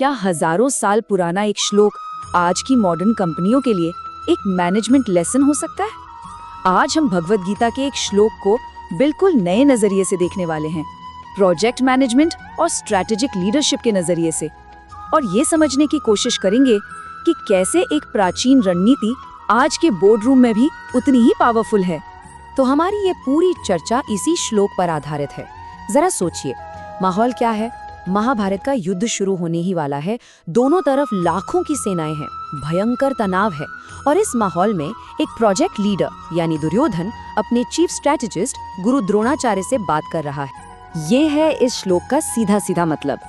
क्या हजारों साल पुराना एक श्लोक आज की मॉडर्न कंपनियों के लिए एक मैनेजमेंट लेसन हो सकता है? आज हम भगवत गीता के एक श्लोक को बिल्कुल नए नजरिए से देखने वाले हैं, प्रोजेक्ट मैनेजमेंट और स्ट्रैटेजिक लीडरशिप के नजरिए से, और ये समझने की कोशिश करेंगे कि कैसे एक प्राचीन रणनीति आज के बोर्ड रूम में भी उतनी ही पावरफुल है। तो हमारी ये पूरी चर्चा इसी श्लोक पर आधारित है। जरा सोचिए, माहौल क्या है? महाभारत का युद्ध शुरू होने ही वाला है। दोनों तरफ लाखों की सेनाएं हैं, भयंकर तनाव है, और इस माहौल में एक प्रोजेक्ट लीडर यानी दुर्योधन अपने चीफ स्ट्रेटेजिस्ट गुरु द्रोणाचार्य से बात कर रहा है। ये है इस श्लोक का सीधा सीधा मतलब।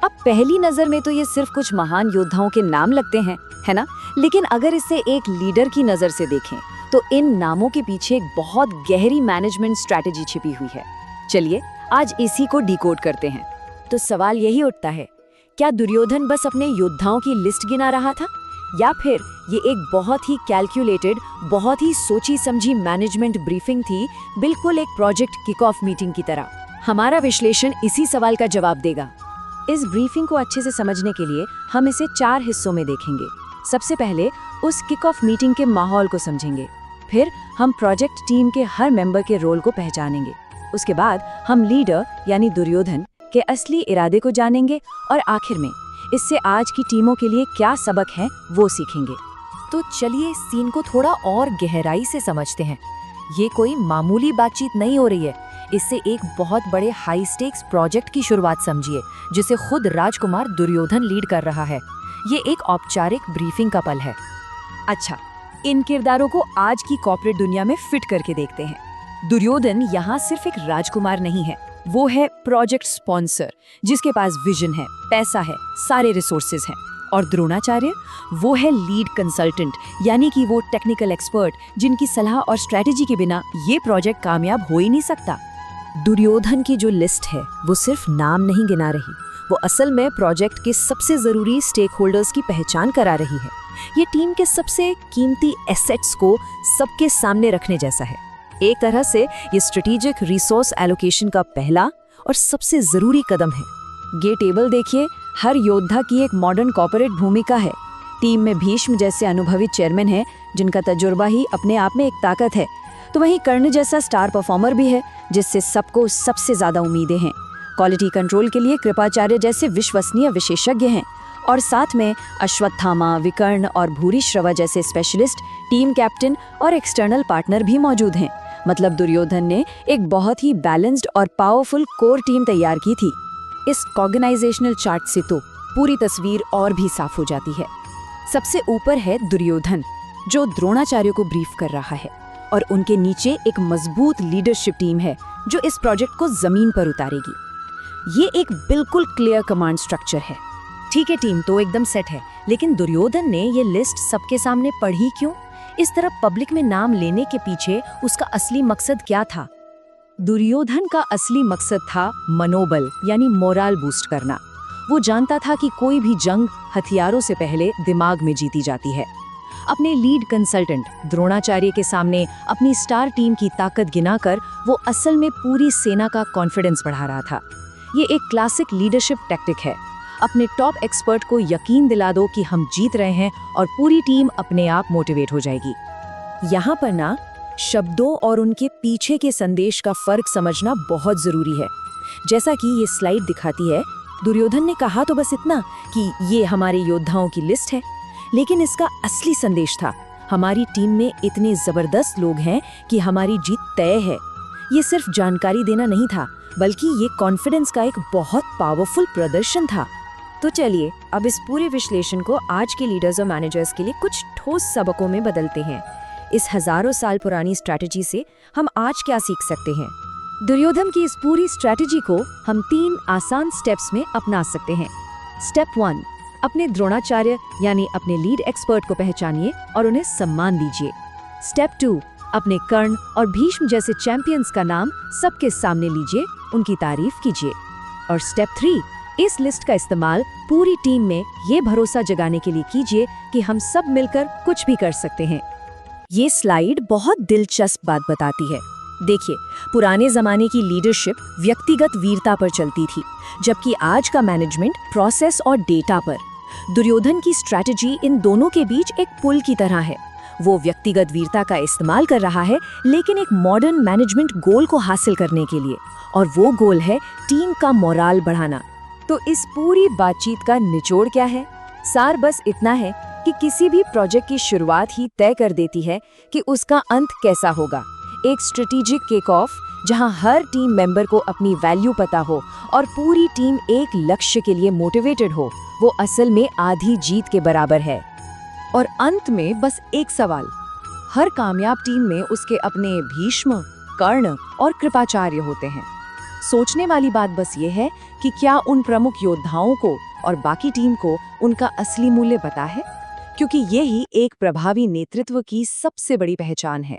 अब पहली नजर में तो ये सिर्फ कुछ महान योद्धाओं के नाम लगते हैं, है ना? लेकिन अगर इसे एक लीडर की नजर से देखें तो इन नामों के पीछे एक बहुत गहरी मैनेजमेंट स्ट्रैटेजी छिपी हुई है। चलिए आज इसी को डिकोड करते हैं। तो सवाल यही उठता है, क्या दुर्योधन बस अपने योद्धाओं की लिस्ट गिना रहा था, या फिर ये एक बहुत ही कैलकुलेटेड, बहुत ही सोची समझी मैनेजमेंट ब्रीफिंग थी, बिल्कुल एक प्रोजेक्ट किक ऑफ मीटिंग की तरह? हमारा विश्लेषण इसी सवाल का जवाब देगा। इस ब्रीफिंग को अच्छे से समझने के लिए हम इसे 4 हिस्सों में देखेंगे। सबसे पहले उस किक ऑफ मीटिंग के माहौल को समझेंगे, फिर हम प्रोजेक्ट टीम के हर मेंबर के रोल को पहचानेंगे, उसके बाद हम लीडर यानी दुर्योधन के असली इरादे को जानेंगे, और आखिर में इससे आज की टीमों के लिए क्या सबक है वो सीखेंगे। तो चलिए सीन को थोड़ा और गहराई से समझते हैं। ये कोई मामूली बातचीत नहीं हो रही है, इससे एक बहुत बड़े हाई स्टेक्स प्रोजेक्ट की शुरुआत समझिए, जिसे खुद राजकुमार दुर्योधन लीड कर रहा है। ये एक औपचारिक ब्रीफिंग का पल है। अच्छा, इन किरदारों को आज की कॉर्पोरेट दुनिया में फिट करके देखते हैं। दुर्योधन यहाँ सिर्फ एक राजकुमार नहीं है, वो है प्रोजेक्ट स्पॉन्सर, जिसके पास विजन है, पैसा है, सारे रिसोर्सेज हैं। और द्रोणाचार्य वो है लीड कंसल्टेंट, यानी कि वो टेक्निकल एक्सपर्ट जिनकी सलाह और स्ट्रेटेजी के बिना ये प्रोजेक्ट कामयाब हो ही नहीं सकता। दुर्योधन की जो लिस्ट है वो सिर्फ नाम नहीं गिना रही, वो असल में प्रोजेक्ट के सबसे जरूरी स्टेक होल्डर्स की पहचान करा रही है। ये टीम के सबसे कीमती एसेट्स को सबके सामने रखने जैसा है। एक तरह से ये स्ट्रेटेजिक रिसोर्स एलोकेशन का पहला और सबसे जरूरी कदम है। ये टेबल देखिए, हर योद्धा की एक मॉडर्न कॉर्पोरेट भूमिका है। टीम में भीष्म जैसे अनुभवी चेयरमैन हैं, जिनका तजुर्बा ही अपने आप में एक ताकत है। तो वहीं कर्ण जैसा स्टार परफॉर्मर भी है, जिससे सबको सबसे ज्यादा उम्मीदें हैं। क्वालिटी कंट्रोल के लिए कृपाचार्य जैसे विश्वसनीय विशेषज्ञ हैं, और साथ में अश्वत्थामा, विकर्ण और भूरिश्रवा जैसे स्पेशलिस्ट टीम कैप्टन और एक्सटर्नल पार्टनर भी मौजूद हैं। मतलब दुर्योधन ने एक बहुत ही बैलेंस्ड और पावरफुल कोर टीम तैयार की थी। इस ऑर्गेनाइजेशनल चार्ट से तो पूरी तस्वीर और भी साफ हो जाती है। सबसे ऊपर है दुर्योधन, जो द्रोणाचार्य को ब्रीफ कर रहा है, और उनके नीचे एक मजबूत लीडरशिप टीम है जो इस प्रोजेक्ट को जमीन पर उतारेगी। ये एक बिल्कुल क्लियर कमांड स्ट्रक्चर है। ठीक है, टीम तो एकदम सेट है, लेकिन दुर्योधन ने ये लिस्ट सबके सामने पढ़ी क्यों? इस तरह पब्लिक में नाम लेने के पीछे उसका असली मकसद क्या था? दुर्योधन का असली मकसद था मनोबल यानी मोरल बूस्ट करना। वो जानता था कि कोई भी जंग हथियारों से पहले दिमाग में जीती जाती है। अपने लीड कंसल्टेंट द्रोणाचार्य के सामने अपनी स्टार टीम की ताकत गिनाकर वो असल में पूरी सेना का कॉन्फिडेंस बढ़ा रहा था। ये एक क्लासिक लीडरशिप टैक्टिक है। अपने टॉप एक्सपर्ट को यकीन दिला दो कि हम जीत रहे हैं, और पूरी टीम अपने आप मोटिवेट हो जाएगी। यहाँ पर ना शब्दों और उनके पीछे के संदेश का फर्क समझना बहुत जरूरी है। जैसा कि ये स्लाइड दिखाती है, दुर्योधन ने कहा तो बस इतना कि ये हमारे योद्धाओं की लिस्ट है, लेकिन इसका असली संदेश था, हमारी टीम में इतने जबरदस्त लोग हैं कि हमारी जीत तय है। ये सिर्फ जानकारी देना नहीं था, बल्कि ये कॉन्फिडेंस का एक बहुत पावरफुल प्रदर्शन था। तो चलिए अब इस पूरे विश्लेषण को आज के लीडर्स और मैनेजर्स के लिए कुछ ठोस सबकों में बदलते हैं। इस हजारों साल पुरानी स्ट्रैटेजी से हम आज क्या सीख सकते हैं? दुर्योधन की इस पूरी स्ट्रैटेजी को हम 3 आसान स्टेप्स में अपना सकते हैं। स्टेप 1, अपने द्रोणाचार्य यानी अपने लीड एक्सपर्ट को पहचानिए और उन्हें सम्मान दीजिए। स्टेप 2, अपने कर्ण और भीष्म जैसे चैंपियंस का नाम सबके सामने लीजिए, उनकी तारीफ कीजिए। और स्टेप 3, इस लिस्ट का इस्तेमाल पूरी टीम में ये भरोसा जगाने के लिए कीजिए कि हम सब मिलकर कुछ भी कर सकते हैं। ये स्लाइड बहुत दिलचस्प बात बताती है। देखिए, पुराने जमाने की लीडरशिप व्यक्तिगत वीरता पर चलती थी, जबकि आज का मैनेजमेंट प्रोसेस और डेटा पर। दुर्योधन की स्ट्रैटेजी इन दोनों के बीच एक पुल की तरह है। वो व्यक्तिगत वीरता का इस्तेमाल कर रहा है, लेकिन एक मॉडर्न मैनेजमेंट गोल को हासिल करने के लिए, और वो गोल है टीम का मोराल बढ़ाना। तो इस पूरी बातचीत का निचोड़ क्या है? सार बस इतना है कि किसी भी प्रोजेक्ट की शुरुआत ही तय कर देती है कि उसका अंत कैसा होगा। एक स्ट्रेटेजिक किक ऑफ जहां हर टीम मेंबर को अपनी वैल्यू पता हो और पूरी टीम एक लक्ष्य के लिए मोटिवेटेड हो, वो असल में आधी जीत के बराबर है। और अंत में बस एक सवाल, हर कामयाब टीम में उसके अपने भीष्म, कर्ण और कृपाचार्य होते हैं। सोचने वाली बात बस ये है कि क्या उन प्रमुख योद्धाओं को और बाकी टीम को उनका असली मूल्य पता है, क्योंकि यही एक प्रभावी नेतृत्व की सबसे बड़ी पहचान है।